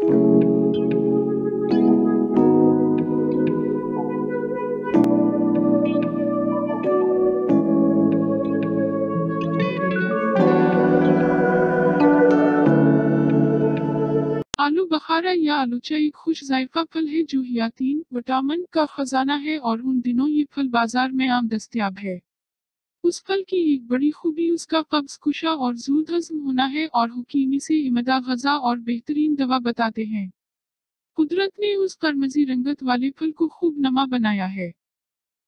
आलू बखारा या आलूचा एक खुश जायका फल है जो हयातीन, विटामिन का खजाना है और उन दिनों ये फल बाजार में आम दस्तयाब है। उस फल की एक बड़ी खूबी उसका कब्ज कुशा और जूद हजम होना है और हुकीमी से इमदा गजा और बेहतरीन दवा बताते हैं। कुदरत ने उस करमजी रंगत वाले फल को खूब नमा बनाया है।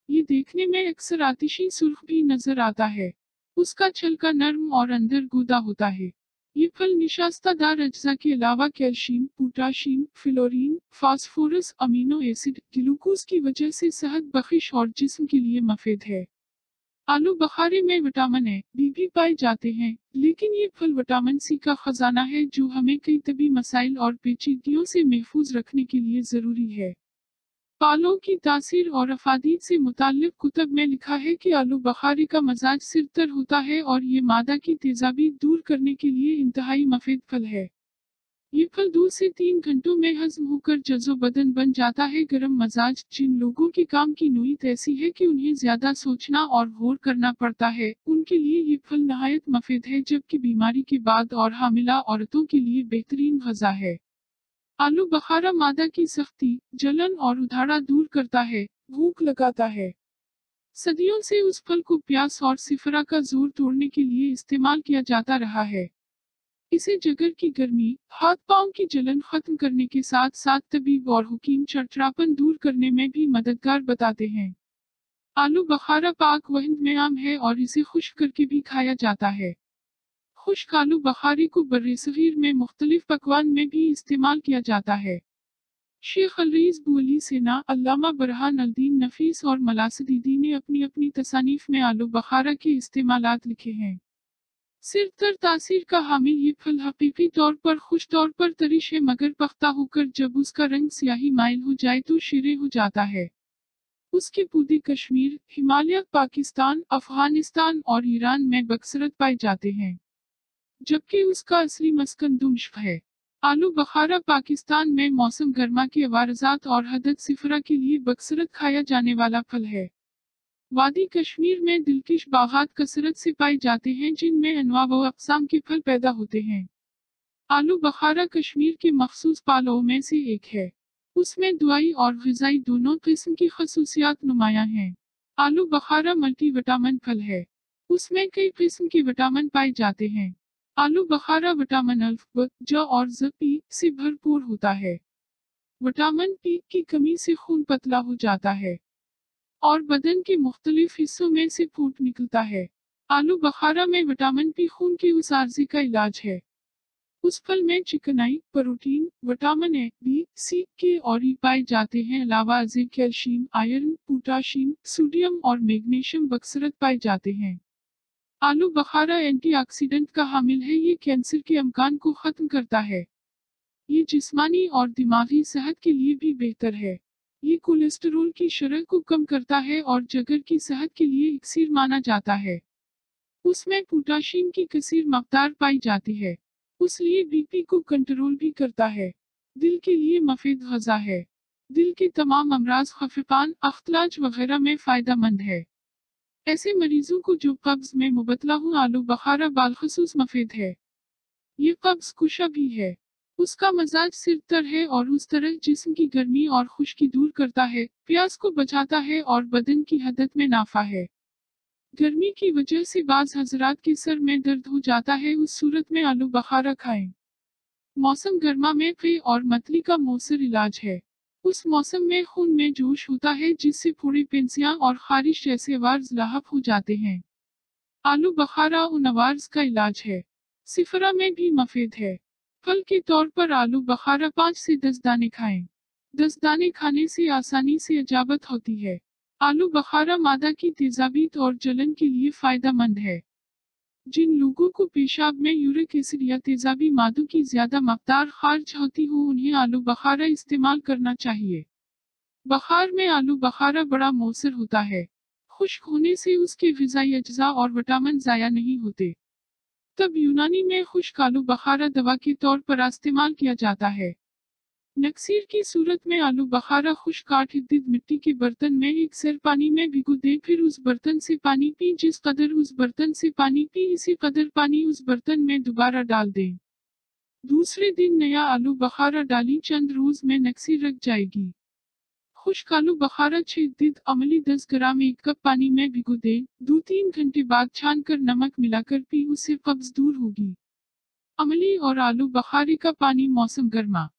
ये देखने में अक्सर आतिशी सुर्ख भी नजर आता है। उसका छिलका नरम और अंदर गूदा होता है। ये फल निशास्तदार अज्जा के अलावा calcium, potassium, fluorine, phosphorus, amino acid, glucose की वजह से सेहत बख्श और जिस्म के लिए मुफीद है। आलू बखारे में विटामिन ए, बी भी पाए जाते हैं, लेकिन ये फल विटामिन सी का खजाना है जो हमें कई तबी मसाइल और पेचीदगियों से महफूज रखने के लिए जरूरी है। पालों की तासीर और अफादीत से मुताल्लिक कुतब में लिखा है कि आलू बखारे का मजाज सिरतर होता है और ये मादा की तेजाबी दूर करने के लिए इंतहाई मुफीद फल है। ये फल 2 से 3 घंटों में हजम होकर जज़ो बदन बन जाता है। गर्म मजाज जिन लोगों के काम की नौईयत ऐसी है कि उन्हें ज्यादा सोचना और गौर करना पड़ता है, उनके लिए ये फल नहायत मुफीद है, जबकि बीमारी के बाद और हामिला औरतों के लिए बेहतरीन गजा है। आलू बखारा मादा की सख्ती, जलन और उधाड़ा दूर करता है, भूख लगाता है। सदियों से उस फल को प्यास और सिफरा का जोर तोड़ने के लिए इस्तेमाल किया जाता रहा है। इसे जिगर की गर्मी, हाथ पांव की जलन खत्म करने के साथ साथ तबीब और हुकीम चरचरापन दूर करने में भी मददगार बताते हैं। आलू बखारा पाक व हिंद में आम है और इसे खुश्क करके भी खाया जाता है। खुश्क आलू बखारे को बर्रे-सगीर में मुख्तलिफ पकवान में भी इस्तेमाल किया जाता है। शेख अलरीज बुअली सेना, अल्लामा बरहान अल-दीन नफीस और मलासदीदी ने अपनी अपनी तसानीफ में आलू बखारा के इस्तेमालात लिखे हैं। सिरतर तासीर का हामिल ये फल हकीकी तौर पर खुश तौर पर तरिश है, मगर पख्ता होकर जब उसका रंग स्याही माइल हो जाए तो शीरे हो जाता है। उसके पौधे कश्मीर, हिमालय, पाकिस्तान, अफगानिस्तान और ईरान में बकसरत पाए जाते हैं, जबकि उसका असली मस्कन दुम्श्क है। आलू बखारा पाकिस्तान में मौसम गर्मा के अवारजात और हदद सिफरा के लिए बकसरत खाया जाने वाला फल है। वादी कश्मीर में दिलकश बागात कसरत से पाए जाते हैं, जिनमें अनवा व अक़साम के फल पैदा होते हैं। आलू बखारा कश्मीर के मखसूस पालों में से एक है। उसमें दुआई और ग़िज़ाई दोनों किस्म की खसूसियात नुमायां हैं। आलू बखारा मल्टी विटामिन फल है। उसमें कई किस्म के विटामिन पाए जाते हैं। आलू बखारा विटामिन अल्फ, ब, ज और ज़, पी से भरपूर होता है। विटामिन पी की कमी से खून पतला हो जाता है और बदन के मुख्तलिफ हिस्सों में से फूट निकलता है। आलू बखारा में विटामिन पी खून के उस आर्ज़े का इलाज है। उस फल में चिकनाई, प्रोटीन, विटामिन ए, बी, सी, के और ई पाए जाते हैं। अलावा अज़ीम कैल्शियम, आयरन, पोटाशियम, सोडियम और मैग्नीशियम बकसरत पाए जाते हैं। आलू बखारा एंटीऑक्सीडेंट का हामिल है। ये कैंसर के अमकान को खत्म करता है। ये जिस्मानी और दिमागी सेहत के लिए भी बेहतर है। ये कोलेस्टेरोल की शरह को कम करता है और जिगर की सेहत के लिए इक्सीर माना जाता है। उसमें पोटाशियम की कसीर मकदार पाई जाती है, इसलिए बीपी को कंट्रोल भी करता है। दिल के लिए मुफीद गज़ा है। दिल के तमाम अमराज, खफिकान, अख्तलाज वगैरह में फायदेमंद है। ऐसे मरीजों को जो कब्ज में मुबतला हो, आलू बखारा बालखसूस मुफीद है। ये कब्ज कुशा भी है। उसका मजाज सिरतर है और उस तरह जिस्म की गर्मी और खुश्की दूर करता है, प्यास को बचाता है और बदन की हदत में नाफा है। गर्मी की वजह से बाज हजरात के सर में दर्द हो जाता है, उस सूरत में आलू बखारा खाएं। मौसम गर्मा में क़े और मतली का मौसर इलाज है। उस मौसम में खून में जोश होता है, जिससे फोड़े, पेंसियां और खारिश जैसे वार्ज लाहक हो जाते हैं। आलू बखारा उन वार्ज का इलाज है। सिफरा में भी मुफीद है। फल के तौर पर आलू बखारा 5 से 10 दाने खाएं। 10 दाने खाने से आसानी से इजाबत होती है। आलू बखारा मादा की तेजाबीत और जलन के लिए फायदेमंद है। जिन लोगों को पेशाब में यूरिक एसिड या तेजाबी मादों की ज्यादा मकदार खारिज होती हो, उन्हें आलू बखारा इस्तेमाल करना चाहिए। बखार में आलू बखारा बड़ा मौसर होता है। खुश्क होने से उसके ग़िज़ाई अज्जा और विटामिन ज़ाया नहीं होते। तब यूनानी में खुश्क आलू बखारा दवा के तौर पर इस्तेमाल किया जाता है। नक्सीर की सूरत में आलू बखारा खुश्क 8 इद्दिद मिट्टी के बर्तन में एक सेर पानी में भिगो दे, फिर उस बर्तन से पानी पी। जिस कदर उस बर्तन से पानी पी इसी कदर पानी उस बर्तन में दोबारा डाल दे। दूसरे दिन नया आलू बखारा डाली, चंद रोज में नक्सीर रख जाएगी। खुश्क आलू बखारा 6 इद्दिद अमली 10 ग्राम 1 कप पानी में भिगो दे। 2-3 घंटे बाद छान कर नमक मिलाकर पी, उससे कब्ज दूर होगी। अमली और आलू बखारे का पानी मौसम गर्मा।